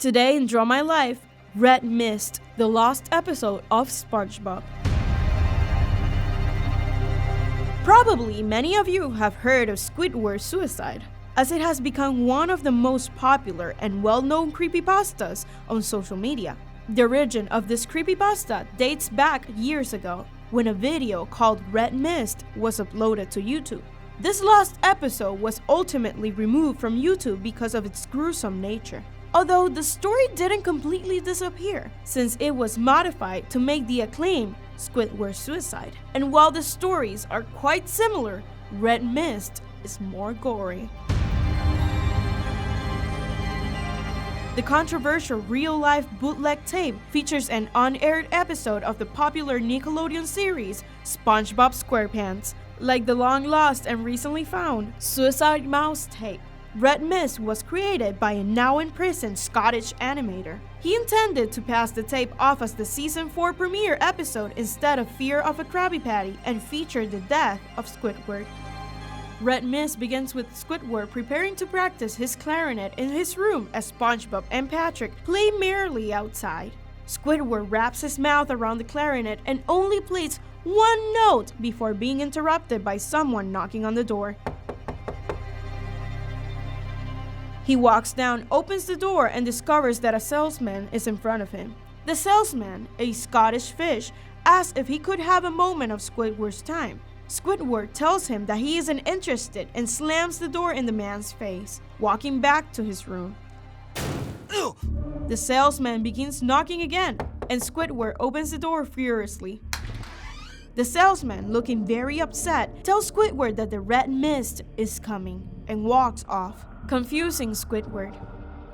Today in Draw My Life, Red Mist, the lost episode of Spongebob. Probably many of you have heard of Squidward's suicide, as it has become one of the most popular and well-known creepypastas on social media. The origin of this creepypasta dates back years ago, when a video called Red Mist was uploaded to YouTube. This lost episode was ultimately removed from YouTube because of its gruesome nature. Although the story didn't completely disappear, since it was modified to make the acclaimed Squidward's suicide. And while the stories are quite similar, Red Mist is more gory. The controversial real-life bootleg tape features an unaired episode of the popular Nickelodeon series SpongeBob SquarePants. Like the long-lost and recently found Suicide Mouse tape, Red Mist was created by a now-in-prison Scottish animator. He intended to pass the tape off as the Season 4 premiere episode instead of Fear of a Krabby Patty and featured the death of Squidward. Red Mist begins with Squidward preparing to practice his clarinet in his room as SpongeBob and Patrick play merrily outside. Squidward wraps his mouth around the clarinet and only plays one note before being interrupted by someone knocking on the door. He walks down, opens the door, and discovers that a salesman is in front of him. The salesman, a Scottish fish, asks if he could have a moment of Squidward's time. Squidward tells him that he isn't interested and slams the door in the man's face, walking back to his room. The salesman begins knocking again, and Squidward opens the door furiously. The salesman, looking very upset, tells Squidward that the red mist is coming and walks off, confusing Squidward.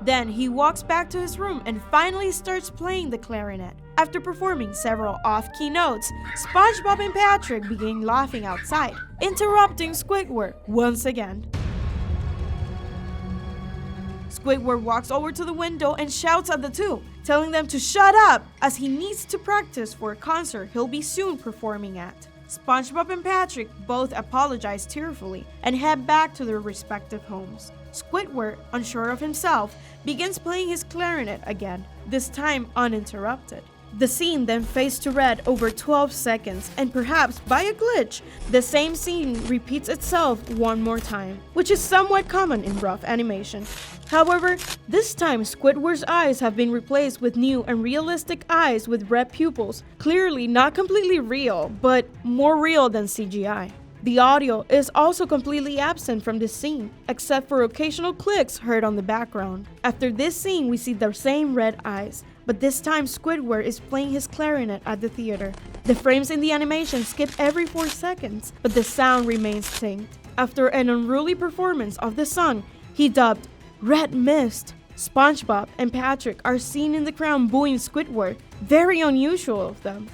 Then he walks back to his room and finally starts playing the clarinet. After performing several off-key notes, SpongeBob and Patrick begin laughing outside, interrupting Squidward once again. Squidward walks over to the window and shouts at the two, telling them to shut up as he needs to practice for a concert he'll be soon performing at. SpongeBob and Patrick both apologize tearfully and head back to their respective homes. Squidward, unsure of himself, begins playing his clarinet again, this time uninterrupted. The scene then fades to red over 12 seconds, and perhaps by a glitch, the same scene repeats itself one more time, which is somewhat common in rough animation. However, this time Squidward's eyes have been replaced with new and realistic eyes with red pupils, clearly not completely real, but more real than CGI. The audio is also completely absent from this scene, except for occasional clicks heard on the background. After this scene, we see the same red eyes, but this time Squidward is playing his clarinet at the theater. The frames in the animation skip every 4 seconds, but the sound remains synced. After an unruly performance of the song, he dubbed Red Mist. SpongeBob and Patrick are seen in the crowd booing Squidward, very unusual of them.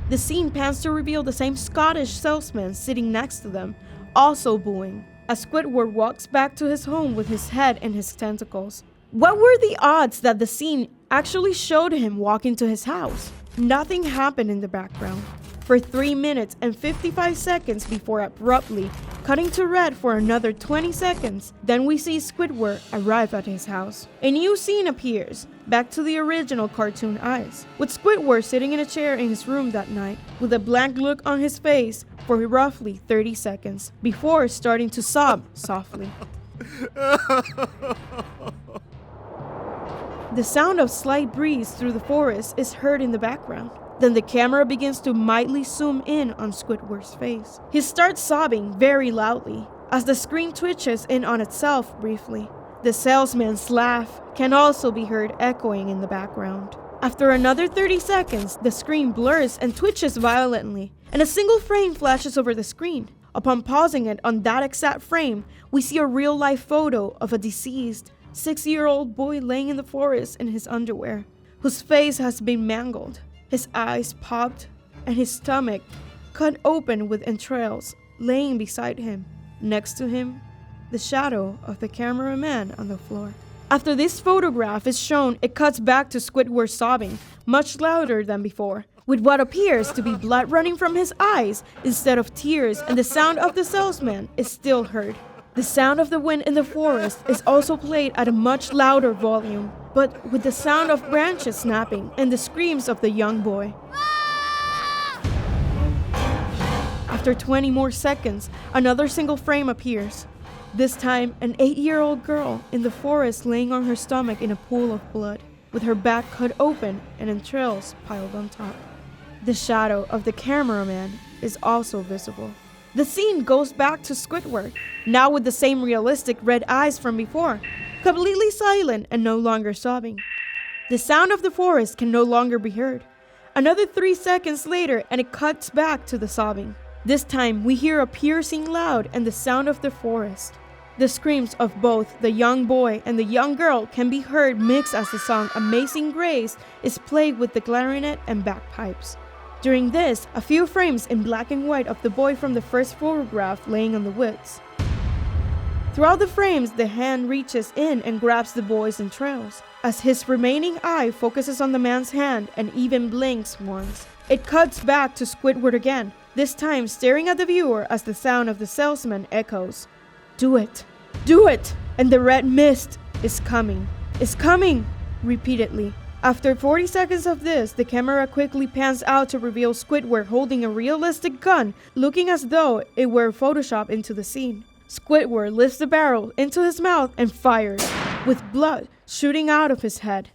The scene pans to reveal the same Scottish salesman sitting next to them, also booing, as Squidward walks back to his home with his head in his tentacles. What were the odds that the scene actually showed him walking to his house? Nothing happened in the background for 3 minutes and 55 seconds before abruptly cutting to red for another 20 seconds. Then we see Squidward arrive at his house. A new scene appears, back to the original cartoon eyes, with Squidward sitting in a chair in his room that night, with a blank look on his face for roughly 30 seconds, before starting to sob softly. The sound of slight breeze through the forest is heard in the background. Then the camera begins to mildly zoom in on Squidward's face. He starts sobbing very loudly, as the screen twitches in on itself briefly. The salesman's laugh can also be heard echoing in the background. After another 30 seconds, the screen blurs and twitches violently, and a single frame flashes over the screen. Upon pausing it on that exact frame, we see a real-life photo of a deceased 6-year-old boy laying in the forest in his underwear, whose face has been mangled, his eyes popped, and his stomach cut open with entrails laying beside him. Next to him, the shadow of the cameraman on the floor. After this photograph is shown, it cuts back to Squidward sobbing, much louder than before, with what appears to be blood running from his eyes instead of tears, and the sound of the salesman is still heard. The sound of the wind in the forest is also played at a much louder volume, but with the sound of branches snapping and the screams of the young boy. After 20 more seconds, another single frame appears. This time, an 8-year-old girl in the forest laying on her stomach in a pool of blood, with her back cut open and entrails piled on top. The shadow of the cameraman is also visible. The scene goes back to Squidward, now with the same realistic red eyes from before, completely silent and no longer sobbing. The sound of the forest can no longer be heard. Another 3 seconds later and it cuts back to the sobbing. This time we hear a piercing loud and the sound of the forest. The screams of both the young boy and the young girl can be heard mixed as the song Amazing Grace is played with the clarinet and bagpipes. During this, a few frames in black and white of the boy from the first photograph laying on the woods. Throughout the frames, the hand reaches in and grabs the boy's entrails, as his remaining eye focuses on the man's hand and even blinks once. It cuts back to Squidward again, this time staring at the viewer as the sound of the salesman echoes. "Do it! Do it!" And the red mist is coming, repeatedly. After 40 seconds of this, the camera quickly pans out to reveal Squidward holding a realistic gun, looking as though it were photoshopped into the scene. Squidward lifts the barrel into his mouth and fires, with blood shooting out of his head.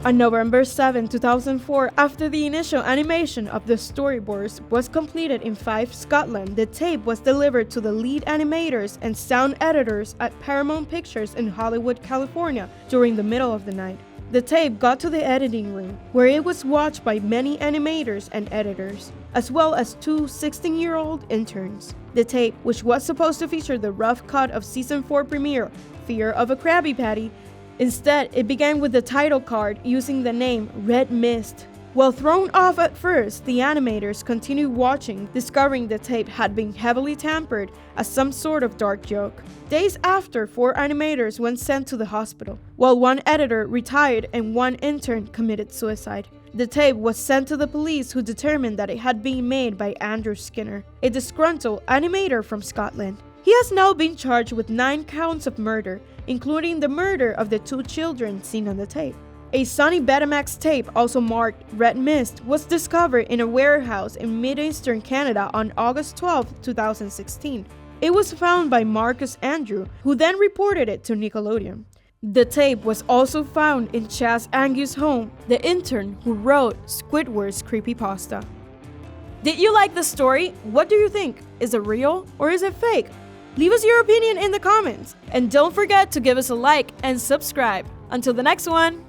On November 7, 2004, after the initial animation of the storyboards was completed in Fife, Scotland, the tape was delivered to the lead animators and sound editors at Paramount Pictures in Hollywood, California, during the middle of the night. The tape got to the editing room, where it was watched by many animators and editors, as well as 2 16-year-old interns. The tape, which was supposed to feature the rough cut of Season 4 premiere, Fear of a Krabby Patty, instead it began with the title card using the name Red Mist. While thrown off at first, the animators continued watching, discovering the tape had been heavily tampered as some sort of dark joke. Days after, 4 animators were sent to the hospital, while 1 editor retired and 1 intern committed suicide. The tape was sent to the police, who determined that it had been made by Andrew Skinner, a disgruntled animator from Scotland. He has now been charged with 9 counts of murder, including the murder of the 2 children seen on the tape. A Sony Betamax tape, also marked Red Mist, was discovered in a warehouse in Mid-Eastern Canada on August 12, 2016. It was found by Marcus Andrew, who then reported it to Nickelodeon. The tape was also found in Chaz Angus's home, the intern who wrote Squidward's creepypasta. Did you like the story? What do you think? Is it real or is it fake? Leave us your opinion in the comments, and don't forget to give us a like and subscribe. Until the next one!